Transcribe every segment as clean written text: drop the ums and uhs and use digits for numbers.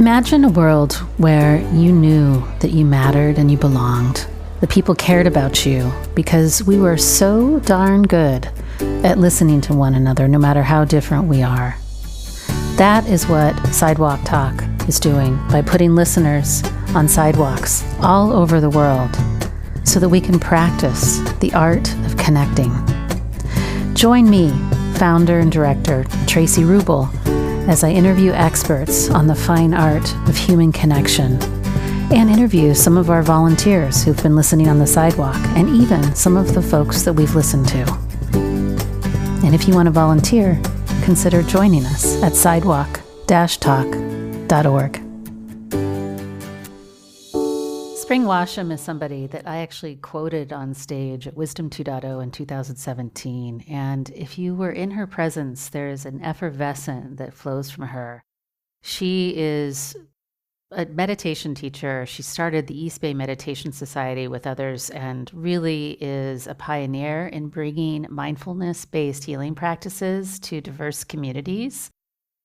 Imagine a world where you knew that you mattered and you belonged. The people cared about you because we were so darn good at listening to one another, no matter how different we are. That is what Sidewalk Talk is doing by putting listeners on sidewalks all over the world so that we can practice the art of connecting. Join me, founder and director Tracy Rubel, as I interview experts on the fine art of human connection and interview some of our volunteers who've been listening on the sidewalk and even some of the folks that we've listened to. And if you want to volunteer, consider joining us at sidewalk-talk.org. Spring Washam is somebody that I actually quoted on stage at Wisdom 2.0 in 2017. And if you were in her presence, there is an effervescence that flows from her. She is a meditation teacher. She started the East Bay Meditation Society with others and really is a pioneer in bringing mindfulness-based healing practices to diverse communities.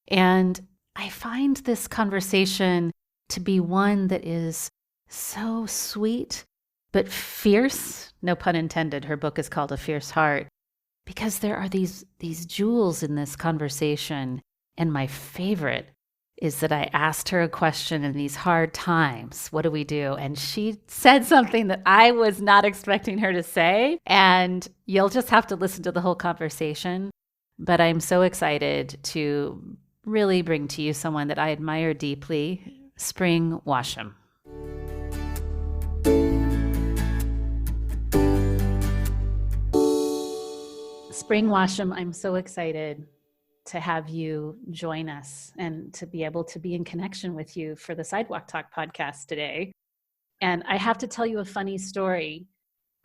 And I find this conversation to be one that is so sweet, but fierce, no pun intended. Her book is called A Fierce Heart, because there are these jewels in this conversation. And my favorite is that I asked her a question in these hard times. What do we do? And she said something that I was not expecting her to say. And you'll just have to listen to the whole conversation. But I'm so excited to really bring to you someone that I admire deeply, Spring Washam. Spring Washam, I'm so excited to have you join us and to be able to be in connection with you for the Sidewalk Talk podcast today. And I have to tell you a funny story.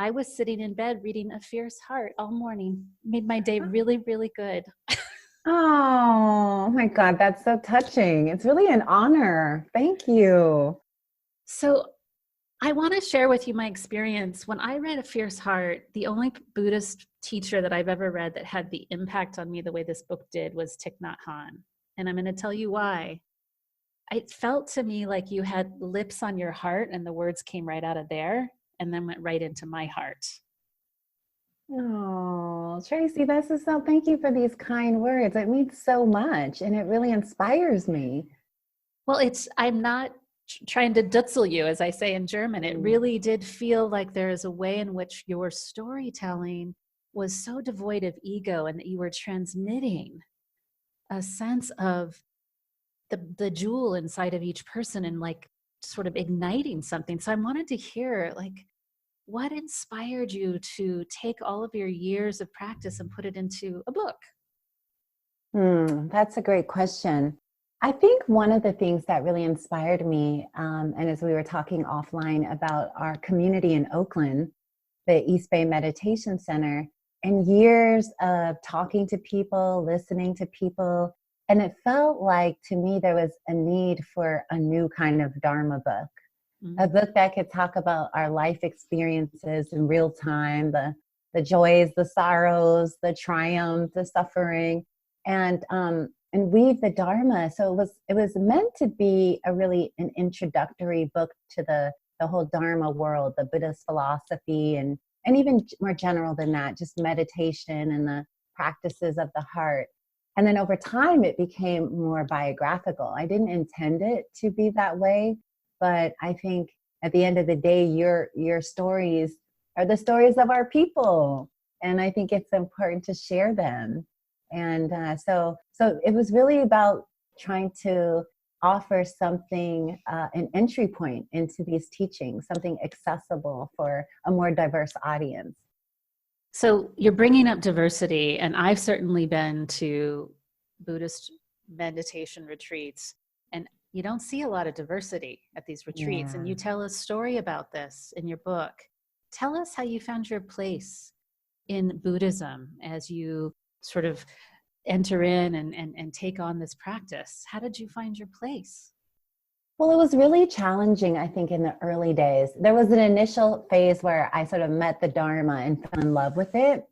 I was sitting in bed reading A Fierce Heart all morning. Made my day really, really good. Oh my God, that's so touching. It's really an honor. Thank you. So I want to share with you my experience. When I read A Fierce Heart, the only Buddhist teacher that I've ever read that had the impact on me the way this book did was Thich Nhat Hanh. And I'm going to tell you why. It felt to me like you had lips on your heart and the words came right out of there and then went right into my heart. Oh, Tracy, this is so, thank you for these kind words. It means so much and it really inspires me. Well, I'm not trying to dutzel you, as I say in German. It really did feel like there is a way in which your storytelling was so devoid of ego and that you were transmitting a sense of the jewel inside of each person and like sort of igniting something. So I wanted to hear, like, what inspired you to take all of your years of practice and put it into a book? That's a great question. I think one of the things that really inspired me, and as we were talking offline about our community in Oakland, the East Bay Meditation Center, and years of talking to people, listening to people, and it felt like to me there was a need for a new kind of Dharma book, a book that could talk about our life experiences in real time, the joys, the sorrows, the triumph, the suffering, and weave the Dharma. So it was meant to be an introductory book to the whole Dharma world, the Buddhist philosophy, and even more general than that, just meditation and the practices of the heart. And then over time, it became more biographical. I didn't intend it to be that way, but I think at the end of the day, your stories are the stories of our people. And I think it's important to share them. And so it was really about trying to offer something, an entry point into these teachings, something accessible for a more diverse audience. So you're bringing up diversity, and I've certainly been to Buddhist meditation retreats, and you don't see a lot of diversity at these retreats. Yeah. And you tell a story about this in your book. Tell us how you found your place in Buddhism as you sort of enter in and take on this practice. How did you find your place? Well, it was really challenging, I think, in the early days. There was an initial phase where I sort of met the Dharma and fell in love with it.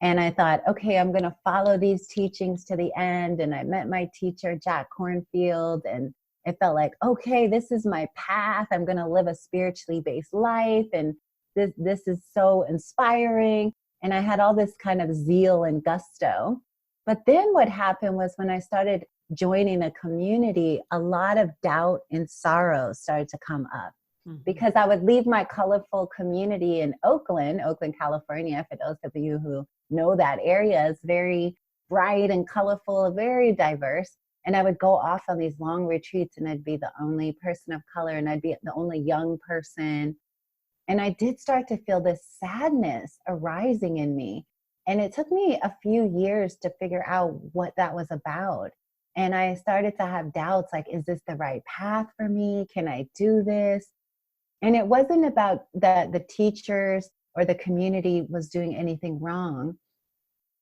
And I thought, okay, I'm going to follow these teachings to the end. And I met my teacher, Jack Kornfield, and It felt like, okay, this is my path. I'm going to live a spiritually based life. And this is so inspiring. And I had all this kind of zeal and gusto. But then what happened was when I started joining a community, a lot of doubt and sorrow started to come up. Because I would leave my colorful community in Oakland, California. For those of you who know that area, is very bright and colorful, very diverse. And I would go off on these long retreats and I'd be the only person of color and I'd be the only young person. And I did start to feel this sadness arising in me. And it took me a few years to figure out what that was about. And I started to have doubts like, is this the right path for me? Can I do this? And it wasn't about that the teachers or the community was doing anything wrong.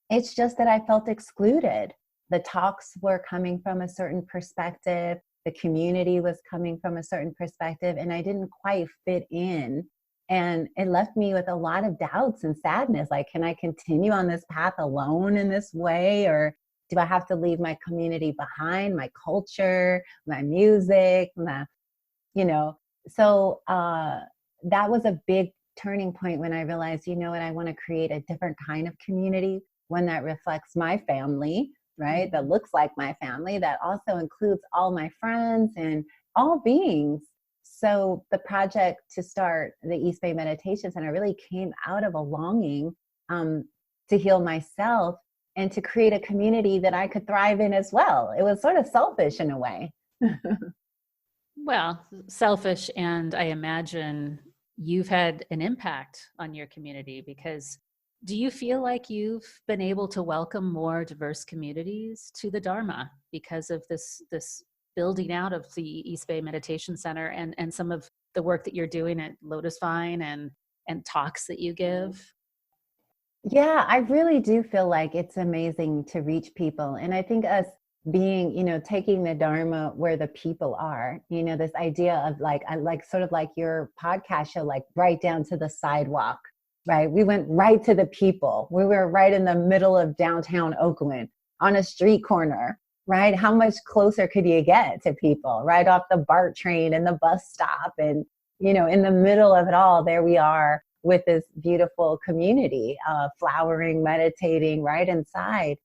It's just that I felt excluded. The talks were coming from a certain perspective. The community was coming from a certain perspective, and I didn't quite fit in. And it left me with a lot of doubts and sadness. Like, can I continue on this path alone in this way? Or do I have to leave my community behind, my culture, my music, So that was a big turning point when I realized, you know what, I want to create a different kind of community, one that reflects my family, right? That looks like my family, that also includes all my friends and all beings. So the project to start the East Bay Meditation Center really came out of a longing to heal myself and to create a community that I could thrive in as well. It was sort of selfish in a way. Well, selfish, and I imagine you've had an impact on your community, because do you feel like you've been able to welcome more diverse communities to the Dharma because of this building out of the East Bay Meditation Center and some of the work that you're doing at Lotus Vine and talks that you give? Yeah, I really do feel like it's amazing to reach people. And I think us being, taking the Dharma where the people are, this idea of like, I like sort of like your podcast show, like right down to the sidewalk, right? We went right to the people. We were right in the middle of downtown Oakland on a street corner, right? How much closer could you get to people? Right off the BART train and the bus stop. And, in the middle of it all, there we are with this beautiful community, flowering, meditating right inside.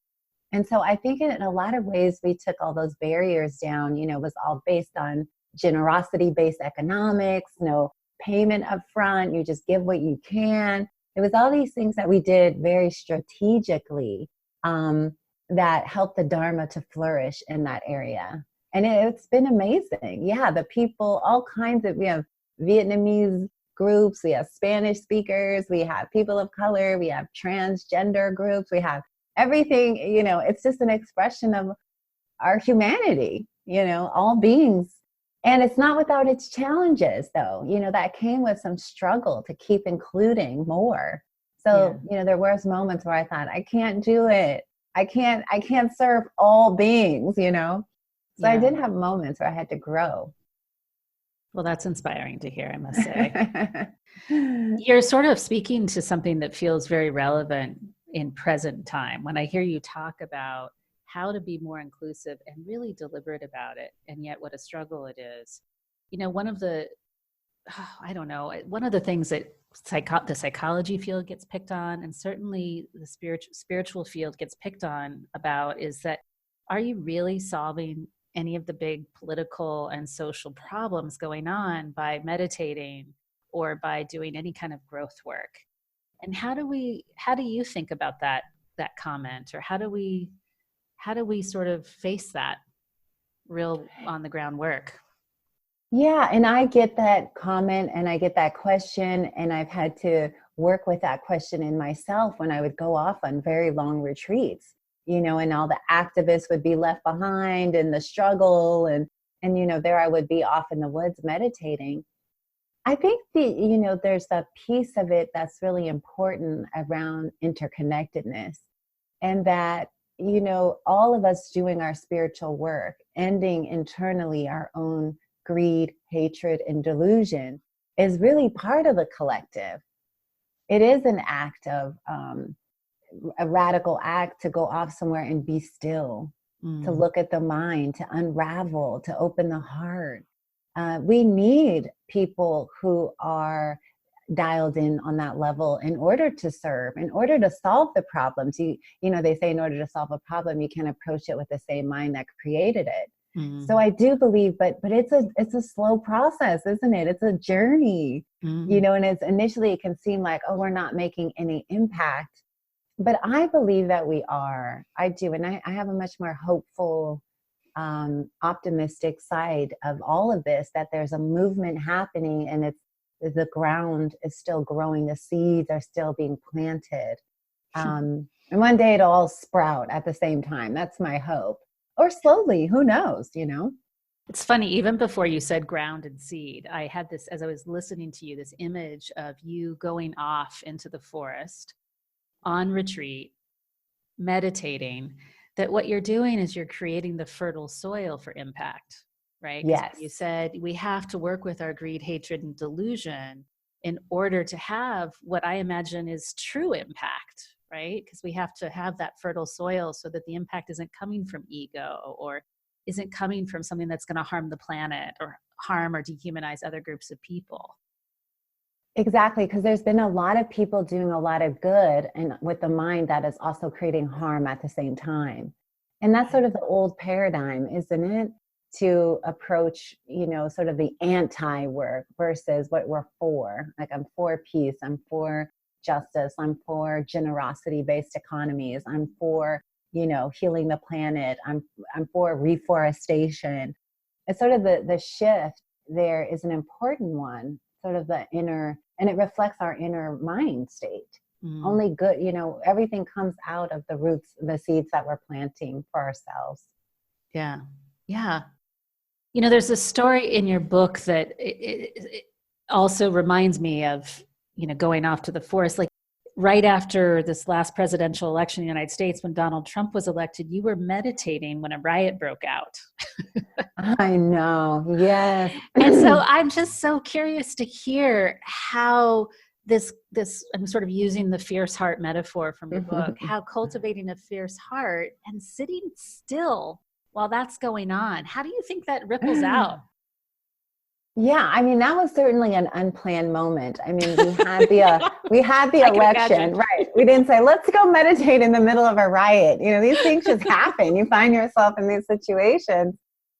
And so I think in a lot of ways, we took all those barriers down, it was all based on generosity-based economics, no payment up front, you just give what you can. It was all these things that we did very strategically that helped the Dharma to flourish in that area. And it's been amazing. Yeah, the people, all kinds of, we have Vietnamese groups, we have Spanish speakers, we have people of color, we have transgender groups, we have everything, it's just an expression of our humanity, all beings. And it's not without its challenges though, that came with some struggle to keep including more. So, there was moments where I thought, I can't do it. I can't serve all beings, So I did have moments where I had to grow. Well, that's inspiring to hear, I must say. You're sort of speaking to something that feels very relevant in present time. When I hear you talk about how to be more inclusive and really deliberate about it, and yet what a struggle it is. One of the, one of the things that the psychology field gets picked on, and certainly the spiritual field gets picked on about, is that, are you really solving any of the big political and social problems going on by meditating or by doing any kind of growth work? And how do you think about that comment, or how do we sort of face that real on the ground work? Yeah, and I get that comment and I get that question, and I've had to work with that question in myself when I would go off on very long retreats, and all the activists would be left behind and the struggle and there I would be off in the woods meditating. I think there's a piece of it that's really important around interconnectedness, and that, all of us doing our spiritual work, ending internally our own greed, hatred, and delusion is really part of the collective. It is an act of, a radical act to go off somewhere and be still to look at the mind, to unravel, to open the heart. We need people who are dialed in on that level in order to serve, in order to solve the problems. You know, they say in order to solve a problem, you can't approach it with the same mind that created it. So I do believe, but it's a slow process, isn't it? It's a journey, you know, and it's initially it can seem like, oh, we're not making any impact. But I believe that we are. I do. And I have a much more hopeful, optimistic side of all of this, that there's a movement happening and the ground is still growing. The seeds are still being planted. And one day it'll all sprout at the same time. That's my hope. Or slowly, who knows, you know? It's funny, even before you said ground and seed, I had this, as I was listening to you, this image of you going off into the forest on retreat, meditating, that what you're doing is you're creating the fertile soil for impact, right? Yes. You said we have to work with our greed, hatred, and delusion in order to have what I imagine is true impact, right? Because we have to have that fertile soil so that the impact isn't coming from ego or isn't coming from something that's going to harm the planet or harm or dehumanize other groups of people. Exactly, because there's been a lot of people doing a lot of good and with the mind that is also creating harm at the same time. And that's sort of the old paradigm, isn't it? To approach, you know, sort of the anti-work versus what we're for. Like, I'm for peace, I'm for justice, I'm for generosity-based economies, I'm for, you know, healing the planet, I'm for reforestation. It's sort of the shift there is an important one, sort of the inner, and it reflects our inner mind state. Only good, you know, everything comes out of the roots, the seeds that we're planting for ourselves. Yeah. Yeah. You know, there's a story in your book that it also reminds me of, you know, going off to the forest. Like right after this last presidential election in the United States, when Donald Trump was elected, you were meditating when a riot broke out. I know. Yes. And so I'm just so curious to hear how this, I'm sort of using the fierce heart metaphor from your book, how cultivating a fierce heart and sitting still while that's going on, how do you think that ripples out? Yeah, I mean, that was certainly an unplanned moment. I mean, we had the election, right? We didn't say, let's go meditate in the middle of a riot. You know, these things just happen. You find yourself in these situations,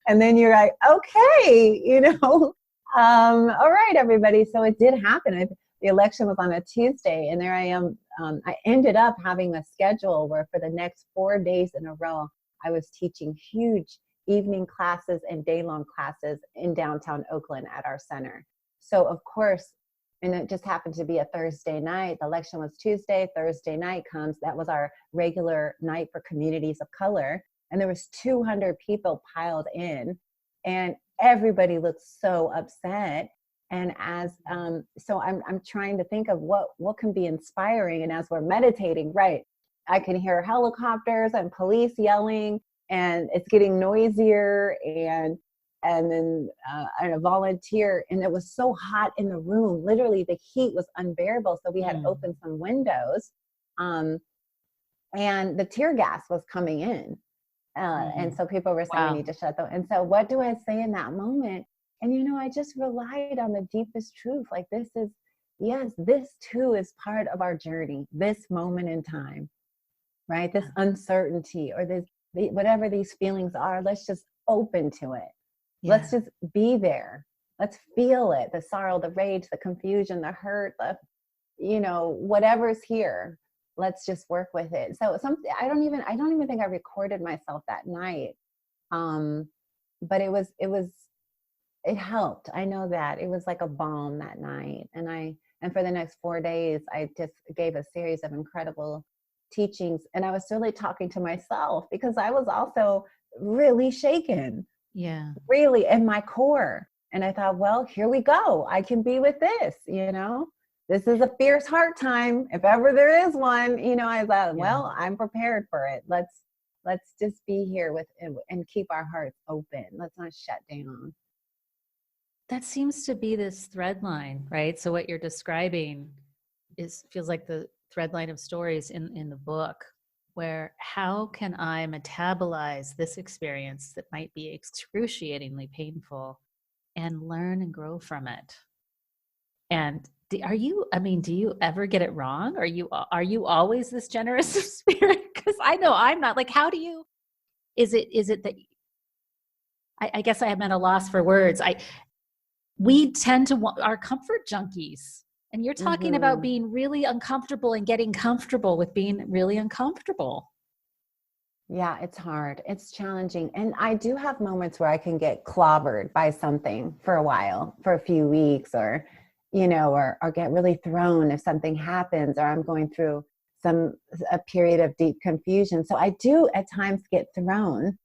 and then you're like, okay, you know, all right, everybody. So it did happen. The election was on a Tuesday, and there I am. I ended up having a schedule where for the next 4 days in a row, I was teaching huge evening classes and day-long classes in downtown Oakland at our center. So of course, and it just happened to be a Thursday night. The election was Tuesday. Thursday night comes. That was our regular night for communities of color. And there was 200 people piled in, and everybody looked so upset. And as so I'm trying to think of what can be inspiring. And as we're meditating, right, I can hear helicopters and police yelling, and it's getting noisier, and then a volunteer, and it was so hot in the room, literally the heat was unbearable, so we had opened some windows, and the tear gas was coming in, and so people were saying, we need to shut them. And so what do I say in that moment? And you know, I just relied on the deepest truth, like this too is part of our journey, this moment in time, right? This uncertainty, or this whatever these feelings are, let's just open to it. Let's just be there. Let's feel it, the sorrow, the rage, the confusion, the hurt, the, you know, whatever's here. Let's just work with it. So I don't even think I recorded myself that night. But it helped. I know that it was like a balm that night. And for the next 4 days, I just gave a series of incredible teachings, and I was really talking to myself because I was also really shaken, really in my core. And I thought, well, here we go. I can be with this, you know, this is a fierce heart time. If ever there is one, you know, I thought, well, I'm prepared for it. Let's just be here with and keep our hearts open. Let's not shut down. That seems to be this thread line, right? So what you're describing feels like the thread line of stories in the book. where how can I metabolize this experience that might be excruciatingly painful and learn and grow from it? And do you ever get it wrong? Are you always this generous of spirit? Because I know I'm not. Like, how do you, is it that, I guess I am at a loss for words. We tend to want our comfort junkies. And you're talking about being really uncomfortable and getting comfortable with being really uncomfortable. Yeah, it's hard. It's challenging. And I do have moments where I can get clobbered by something for a while, for a few weeks, or, or get really thrown if something happens, or I'm going through a period of deep confusion. So I do at times get thrown,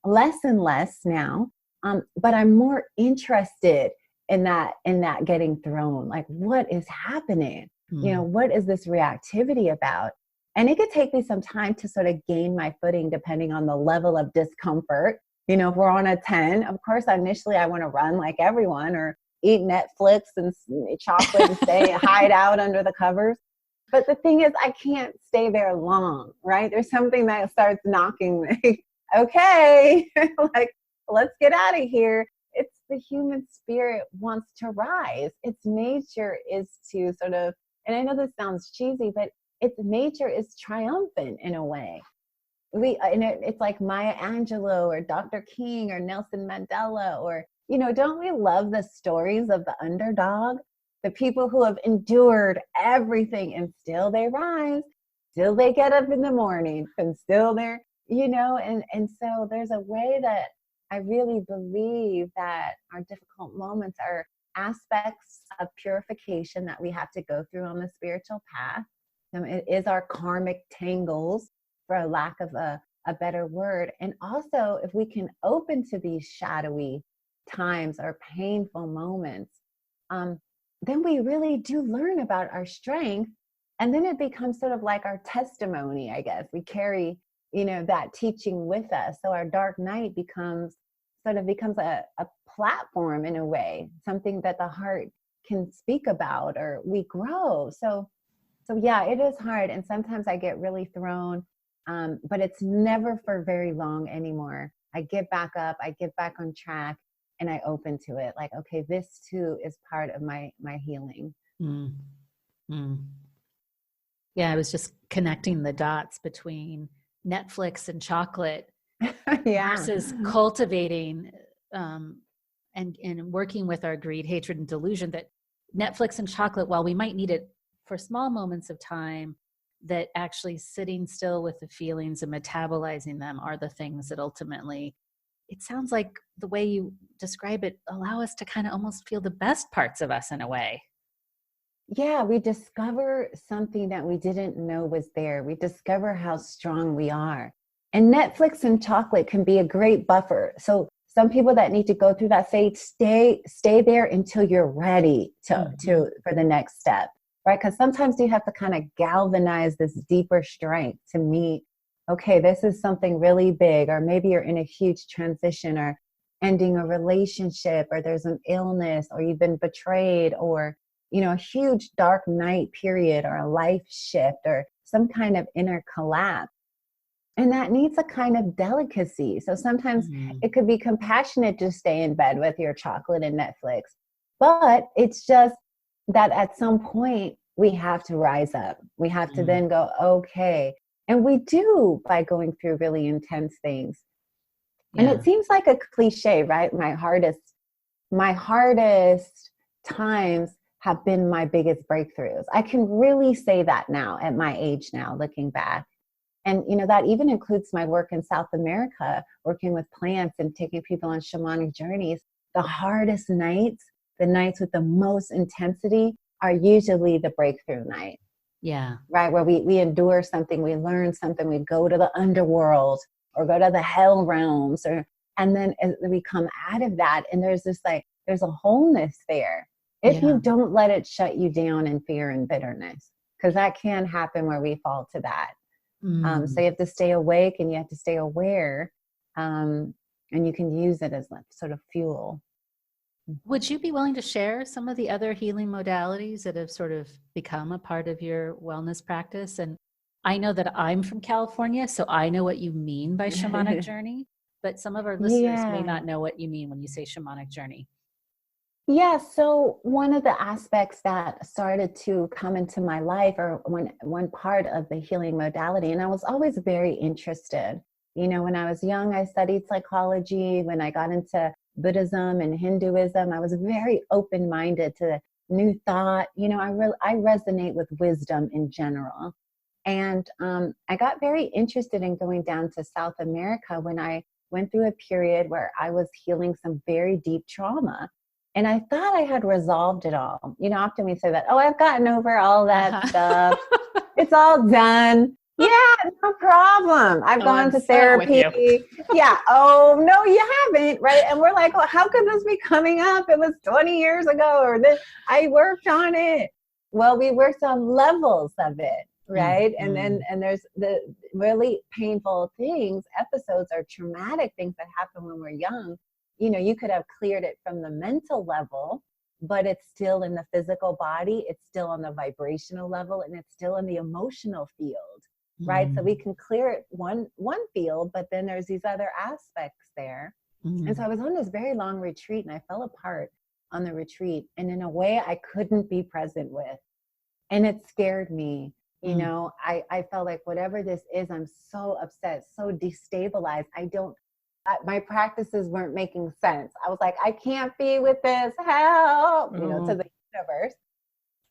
less and less now. But I'm more interested in that getting thrown. Like, what is happening? What is this reactivity about? And it could take me some time to sort of gain my footing depending on the level of discomfort. If we're on a 10, of course, initially I want to run like everyone or eat Netflix and chocolate and hide out under the covers. But the thing is, I can't stay there long, right? There's something that starts knocking me. Okay, like, let's get out of here. It's the human spirit wants to rise. Its nature is to sort of, and I know this sounds cheesy, but its nature is triumphant in a way. It's like Maya Angelou or Dr. King or Nelson Mandela, or, don't we love the stories of the underdog? The people who have endured everything and still they rise, still they get up in the morning and still they're, and so there's a way that I really believe that our difficult moments are aspects of purification that we have to go through on the spiritual path. It is our karmic tangles, for a lack of a better word. And also, if we can open to these shadowy times or painful moments, then we really do learn about our strength. And then it becomes sort of like our testimony, I guess. We carry, that teaching with us. So our dark night becomes a platform in a way, something that the heart can speak about, or we grow. So yeah, it is hard. And sometimes I get really thrown, but it's never for very long anymore. I get back up, I get back on track, and I open to it. Like, okay, this too is part of my healing. Yeah, I was just connecting the dots between Netflix and chocolate versus cultivating and working with our greed, hatred, and delusion. That Netflix and chocolate, while we might need it for small moments of time, that actually sitting still with the feelings and metabolizing them are the things that ultimately, it sounds like the way you describe it, allow us to kind of almost feel the best parts of us in a way. Yeah, we discover something that we didn't know was there. We discover how strong we are. And Netflix and chocolate can be a great buffer. So some people that need to go through that phase, stay there until you're ready to for the next step, right? Because sometimes you have to kind of galvanize this deeper strength to meet, okay, this is something really big, or maybe you're in a huge transition, or ending a relationship, or there's an illness, or you've been betrayed, or a huge dark night period, or a life shift, or some kind of inner collapse. And that needs a kind of delicacy. So sometimes it could be compassionate to stay in bed with your chocolate and Netflix. But it's just that at some point we have to rise up. We have to then go, okay. And we do by going through really intense things. Yeah. And it seems like a cliche, right? My hardest times have been my biggest breakthroughs. I can really say that now at my age now, looking back. And, that even includes my work in South America, working with plants and taking people on shamanic journeys. The hardest nights, the nights with the most intensity, are usually the breakthrough night. Yeah. Right? Where we endure something, we learn something, we go to the underworld or go to the hell realms, and then we come out of that, and there's a wholeness there. If you don't let it shut you down in fear and bitterness, because that can happen where we fall to that. So you have to stay awake and you have to stay aware, and you can use it as sort of fuel. Would you be willing to share some of the other healing modalities that have sort of become a part of your wellness practice? And I know that I'm from California, so I know what you mean by shamanic journey, but some of our listeners may Yeah. not know what you mean when you say shamanic journey. Yeah, so one of the aspects that started to come into my life, or one part of the healing modality, and I was always very interested. You know, when I was young, I studied psychology. When I got into Buddhism and Hinduism, I was very open-minded to new thought. You know, I resonate with wisdom in general. And I got very interested in going down to South America when I went through a period where I was healing some very deep trauma. And I thought I had resolved it all. You know, often we say that, oh, I've gotten over all that stuff. It's all done. Yeah, no problem. I've Oh, gone I'm to so with you. therapy. Yeah. Oh, no, you haven't. Right. And we're like, well, how could this be coming up? It was 20 years ago, or this, I worked on it. Well, we worked on levels of it. Right. Mm-hmm. And there's the really painful things, episodes or traumatic things that happen when we're young. You know, you could have cleared it from the mental level, but it's still in the physical body, it's still on the vibrational level, and it's still in the emotional field, right? So we can clear it one field, but then there's these other aspects there. And so I was on this very long retreat, and I fell apart on the retreat, and in a way I couldn't be present with, and it scared me. You know, I felt like whatever this is, I'm so upset, so destabilized. My practices weren't making sense. I was like, I can't be with this, help, you know, to the universe.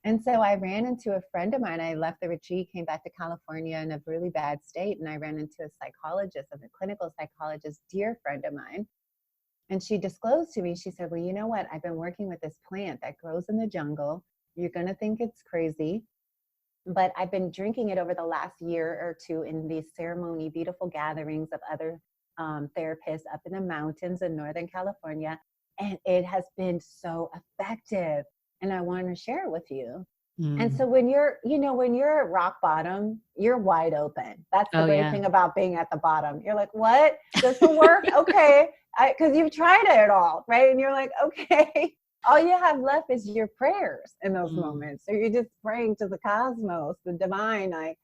And so I ran into a friend of mine. I left the retreat, came back to California in a really bad state. And I ran into a psychologist, a clinical psychologist, dear friend of mine. And she disclosed to me, she said, well, you know what? I've been working with this plant that grows in the jungle. You're going to think it's crazy, but I've been drinking it over the last year or two in these ceremony, beautiful gatherings of other therapists up in the mountains in Northern California. And it has been so effective. And I want to share it with you. And so when you're at rock bottom, you're wide open. That's the great thing about being at the bottom. You're like, what? This will work? Okay. Because you've tried it all, right? And you're like, okay. All you have left is your prayers in those moments. So you're just praying to the cosmos, the divine, like,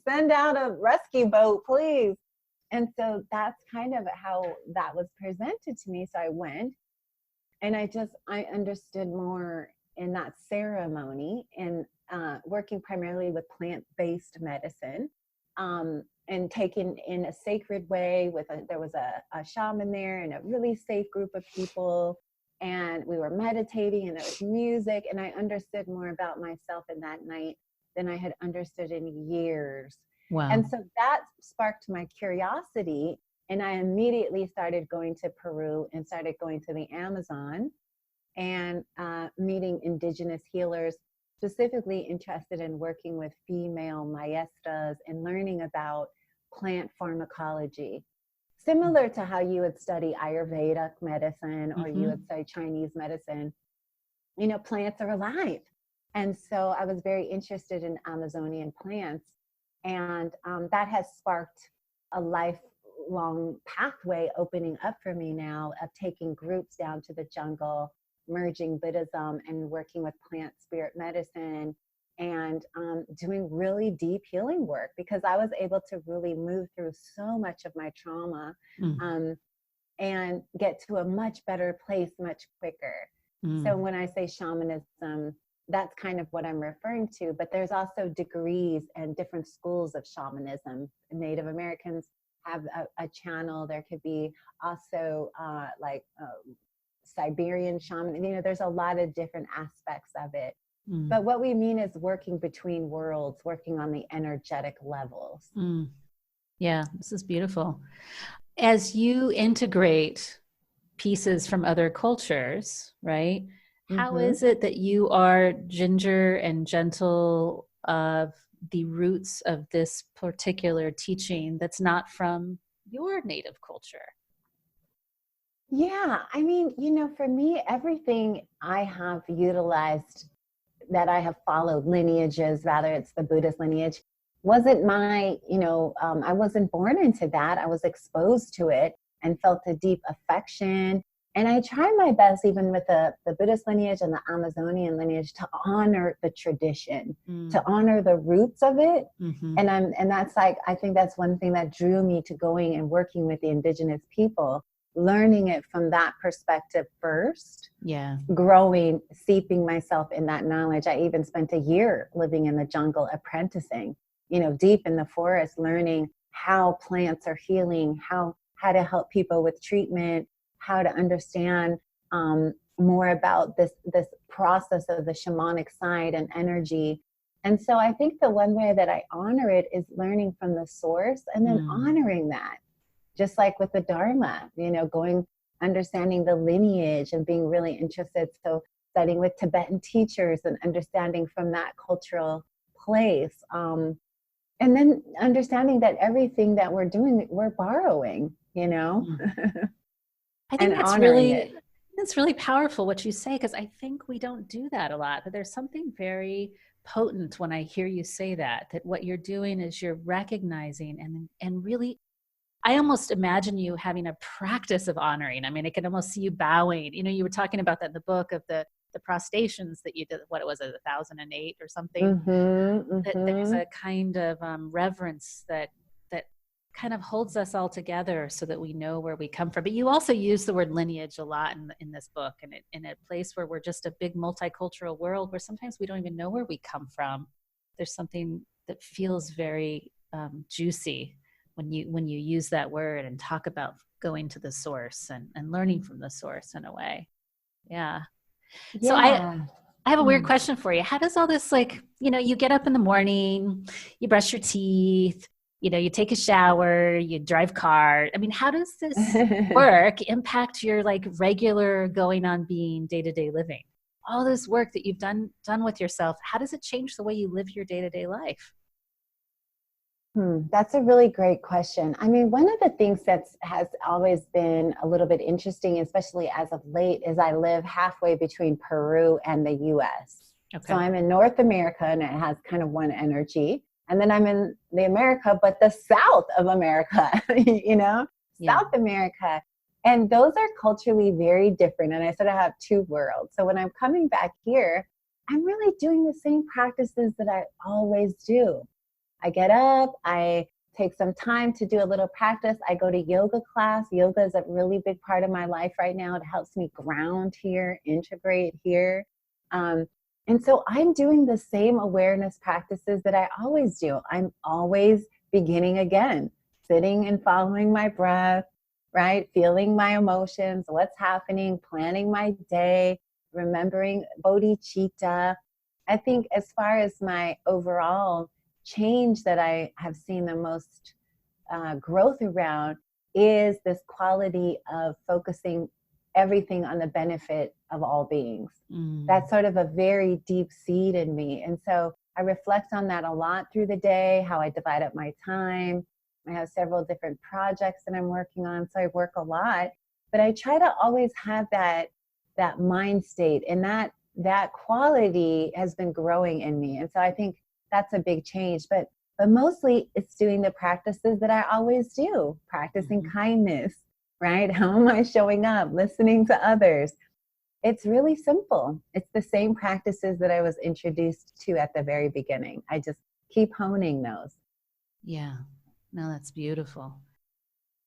send out a rescue boat, please. And so that's kind of how that was presented to me. So I went, and I understood more in that ceremony, and working primarily with plant-based medicine, and taken in a sacred way there was a shaman there and a really safe group of people. And we were meditating, and there was music, and I understood more about myself in that night than I had understood in years. Wow. And so that sparked my curiosity, and I immediately started going to Peru and started going to the Amazon and meeting indigenous healers, specifically interested in working with female maestras and learning about plant pharmacology. Similar to how you would study Ayurvedic medicine or you would study Chinese medicine, you know, plants are alive. And so I was very interested in Amazonian plants. And that has sparked a lifelong pathway opening up for me now of taking groups down to the jungle, merging Buddhism and working with plant spirit medicine, and doing really deep healing work, because I was able to really move through so much of my trauma and get to a much better place much quicker. So when I say shamanism, that's kind of what I'm referring to. But there's also degrees and different schools of shamanism. Native Americans have a channel. There could be also Siberian shaman. You know, there's a lot of different aspects of it. But what we mean is working between worlds, working on the energetic levels. Yeah, this is beautiful. As you integrate pieces from other cultures, right? How is it that you are ginger and gentle of the roots of this particular teaching that's not from your native culture? Yeah, I mean, you know, for me, everything I have utilized that I have followed lineages, rather it's the Buddhist lineage, wasn't my, you know, I wasn't born into that. I was exposed to it and felt a deep affection And I try my best, even with the Buddhist lineage and the Amazonian lineage, to honor the tradition, to honor the roots of it. Mm-hmm. And that's like, I think that's one thing that drew me to going and working with the indigenous people, learning it from that perspective first. Yeah. Growing, steeping myself in that knowledge. I even spent a year living in the jungle, apprenticing, deep in the forest, learning how plants are healing, how to help people with treatment, how to understand more about this process of the shamanic side and energy. And so I think the one way that I honor it is learning from the source and then honoring that. Just like with the dharma, understanding the lineage and being really interested. So studying with Tibetan teachers and understanding from that cultural place. And then understanding that everything that we're doing, we're borrowing, I think and that's really powerful what you say, because I think we don't do that a lot, but there's something very potent when I hear you say that what you're doing is you're recognizing and really, I almost imagine you having a practice of honoring. I mean, I can almost see you bowing. You were talking about that in the book of the prostrations that you did, what it was, 1,008 or something. That there's a kind of reverence that kind of holds us all together so that we know where we come from. But you also use the word lineage a lot in this book, and in a place where we're just a big multicultural world where sometimes we don't even know where we come from. There's something that feels very juicy when you use that word and talk about going to the source and learning from the source in a way. Yeah. So I have a weird question for you. How does all this, you get up in the morning, you brush your teeth, you take a shower, you drive car. I mean, how does this work impact your regular going on being day-to-day living? All this work that you've done with yourself, how does it change the way you live your day-to-day life? That's a really great question. I mean, one of the things that has always been a little bit interesting, especially as of late, is I live halfway between Peru and the US. Okay. So I'm in North America, and it has kind of one energy. And then I'm in the America, but the South of America, South America. And those are culturally very different. And I sort of have two worlds. So when I'm coming back here, I'm really doing the same practices that I always do. I get up, I take some time to do a little practice. I go to yoga class. Yoga is a really big part of my life right now. It helps me ground here, integrate here. And so I'm doing the same awareness practices that I always do. I'm always beginning again, sitting and following my breath, right? Feeling my emotions, what's happening, planning my day, remembering bodhicitta. I think as far as my overall change that I have seen the most growth around is this quality of focusing everything on the benefit of all beings. That's sort of a very deep seed in me. And so I reflect on that a lot through the day, how I divide up my time. I have several different projects that I'm working on, so I work a lot. But I try to always have that mind state, and that quality has been growing in me. And so I think that's a big change. But mostly it's doing the practices that I always do, practicing kindness, right? How am I showing up, listening to others? It's really simple. It's the same practices that I was introduced to at the very beginning. I just keep honing those. Yeah, no, that's beautiful.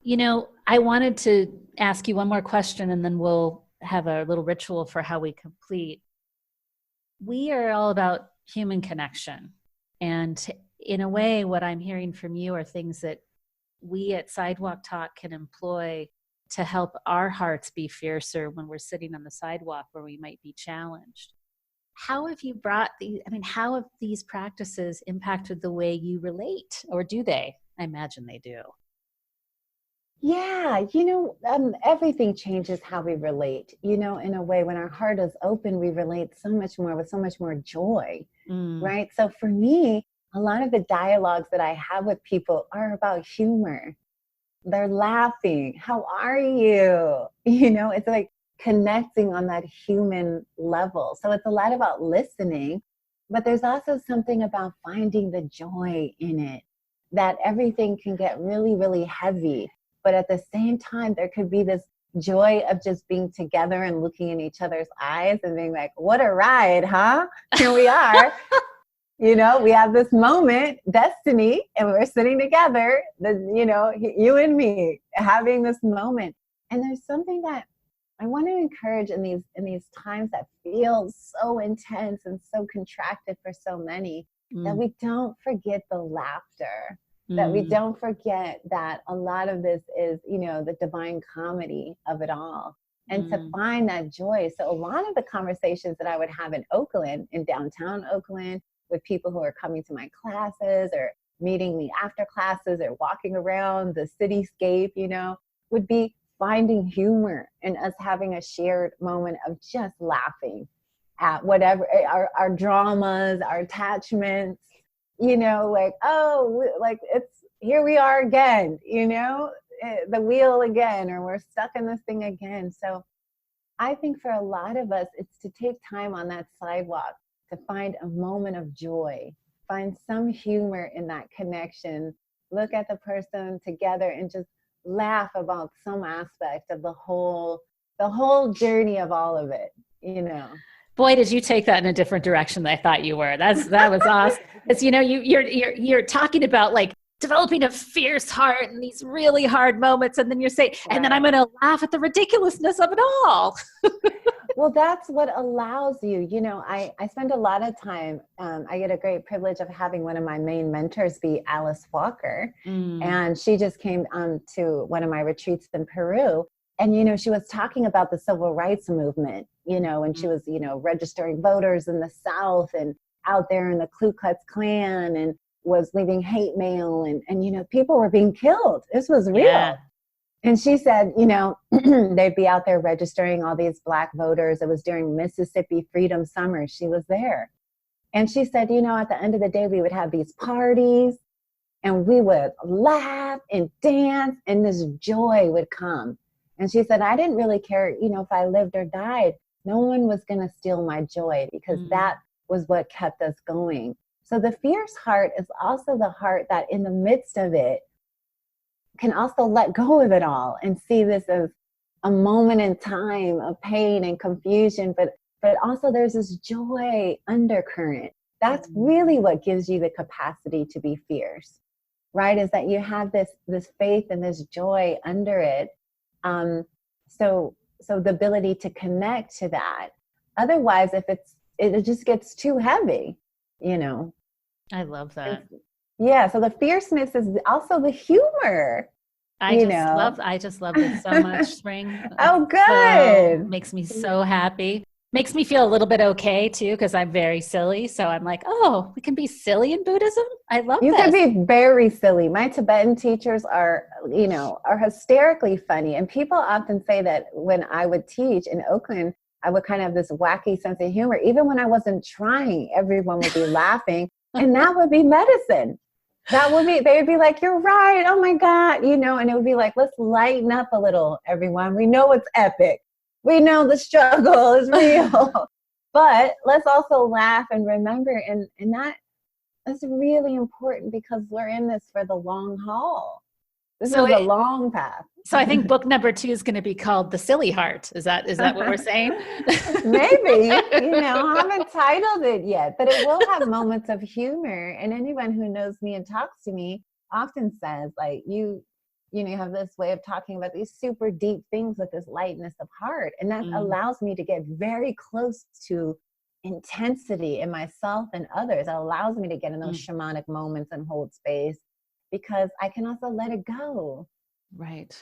I wanted to ask you one more question, and then we'll have a little ritual for how we complete. We are all about human connection. And in a way, what I'm hearing from you are things that we at Sidewalk Talk can employ to help our hearts be fiercer when we're sitting on the sidewalk where we might be challenged. How have you how have these practices impacted the way you relate, or do they? I imagine they do. Yeah, everything changes how we relate. In a way, when our heart is open, we relate so much more with so much more joy, right? So for me, a lot of the dialogues that I have with people are about humor. They're laughing. How are you? It's like connecting on that human level. So it's a lot about listening, but there's also something about finding the joy in it, that everything can get really, really heavy. But at the same time, there could be this joy of just being together and looking in each other's eyes and being like, what a ride, huh? Here we are. You know, we have this moment, destiny, and we're sitting together, you know, you and me having this moment. And there's something that I want to encourage in these times that feel so intense and so contracted for so many, that we don't forget the laughter, that we don't forget that a lot of this is, you know, the divine comedy of it all. And to find that joy. So a lot of the conversations that I would have in Oakland, in downtown Oakland, with people who are coming to my classes or meeting me after classes or walking around the cityscape, you know, would be finding humor and us having a shared moment of just laughing at whatever, our dramas, our attachments, you know, like, oh, like it's, here we are again, you know, the wheel again, or we're stuck in this thing again. So I think for a lot of us, it's to take time on that sidewalk to find a moment of joy, find some humor in that connection, look at the person together and just laugh about some aspect of the whole journey of all of it, you know. Boy, did you take that in a different direction than I thought you were. That was awesome. It's, you know, you're talking about like developing a fierce heart in these really hard moments, and then you're saying, and then I'm going to laugh at the ridiculousness of it all. Well, that's what allows you, you know, I spend a lot of time, I get a great privilege of having one of my main mentors be Alice Walker. And she just came to one of my retreats in Peru. And, you know, she was talking about the civil rights movement, you know, and she was, you know, registering voters in the South and out there in the Ku Klux Klan, and was leaving hate mail, and, you know, people were being killed. This was real. Yeah. And she said, you know, they'd be out there registering all these Black voters. It was during Mississippi Freedom Summer. She was there. And she said, you know, at the end of the day, we would have these parties and we would laugh and dance, and this joy would come. And she said, I didn't really care, you know, if I lived or died. No one was going to steal my joy, because that was what kept us going. So the fierce heart is also the heart that in the midst of it can also let go of it all and see this as a moment in time of pain and confusion, but also there's this joy undercurrent. That's really what gives you the capacity to be fierce, right? Is that you have this faith and this joy under it. So the ability to connect to that. Otherwise, if it just gets too heavy, you know. I love that. Yeah, so the fierceness is also the humor. I just love this so much, Spring. Oh, good. So, makes me so happy. Makes me feel a little bit okay too, because I'm very silly. So I'm like, oh, we can be silly in Buddhism. I love you this. can be very silly. My Tibetan teachers are hysterically funny. And people often say that when I would teach in Oakland, I would kind of have this wacky sense of humor. Even when I wasn't trying, everyone would be laughing. And that would be medicine. They would be like, you're right. Oh my God. You know, and it would be like, let's lighten up a little, everyone. We know it's epic. We know the struggle is real, but let's also laugh and remember. And that is really important, because we're in this for the long haul. This is a long path. So I think book number 2 is going to be called The Silly Heart. Is that what we're saying? Maybe, you know, I haven't titled it yet, but it will have moments of humor. And anyone who knows me and talks to me often says, like, you have this way of talking about these super deep things with this lightness of heart. And that allows me to get very close to intensity in myself and others. It allows me to get in those shamanic moments and hold space, because I can also let it go. Right.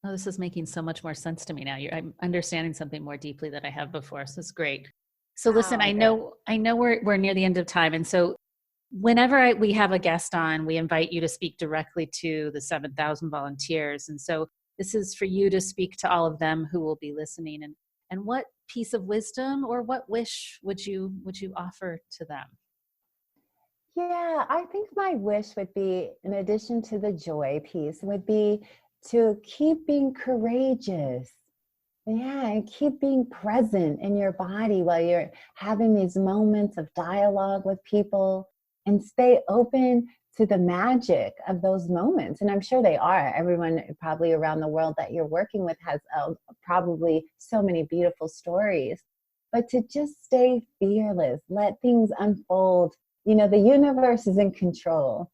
Oh, this is making so much more sense to me now. I'm understanding something more deeply than I have before. So it's great. So listen, I know we're near the end of time. And so whenever we have a guest on, we invite you to speak directly to the 7,000 volunteers. And so this is for you to speak to all of them who will be listening. And what piece of wisdom or what wish would you offer to them? Yeah, I think my wish would be, in addition to the joy piece, would be to keep being courageous. Yeah, and keep being present in your body while you're having these moments of dialogue with people, and stay open to the magic of those moments. And I'm sure they are. Everyone probably around the world that you're working with has probably so many beautiful stories. But to just stay fearless, let things unfold. You know, the universe is in control.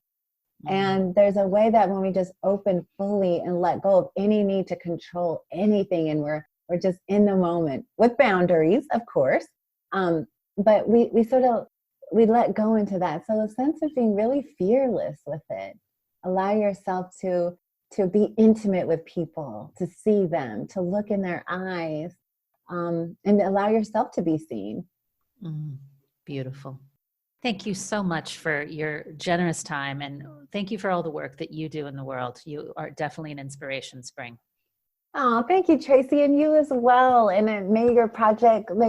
And there's a way that when we just open fully and let go of any need to control anything, and we're just in the moment with boundaries, of course. But we let go into that. So the sense of being really fearless with it, allow yourself to be intimate with people, to see them, to look in their eyes, and allow yourself to be seen. Beautiful. Thank you so much for your generous time, and thank you for all the work that you do in the world. You are definitely an inspiration, Spring. Oh, thank you, Tracy, and you as well. And may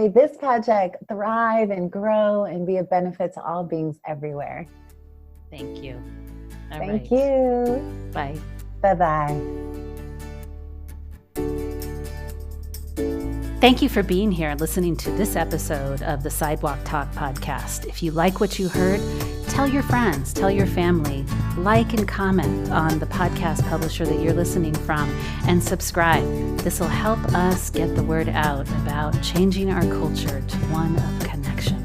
this project thrive and grow and be a benefit to all beings everywhere. Thank you. Thank you. Bye. Bye-bye. Thank you for being here and listening to this episode of the Sidewalk Talk podcast. If you like what you heard, tell your friends, tell your family, like and comment on the podcast publisher that you're listening from, and subscribe. This will help us get the word out about changing our culture to one of connection.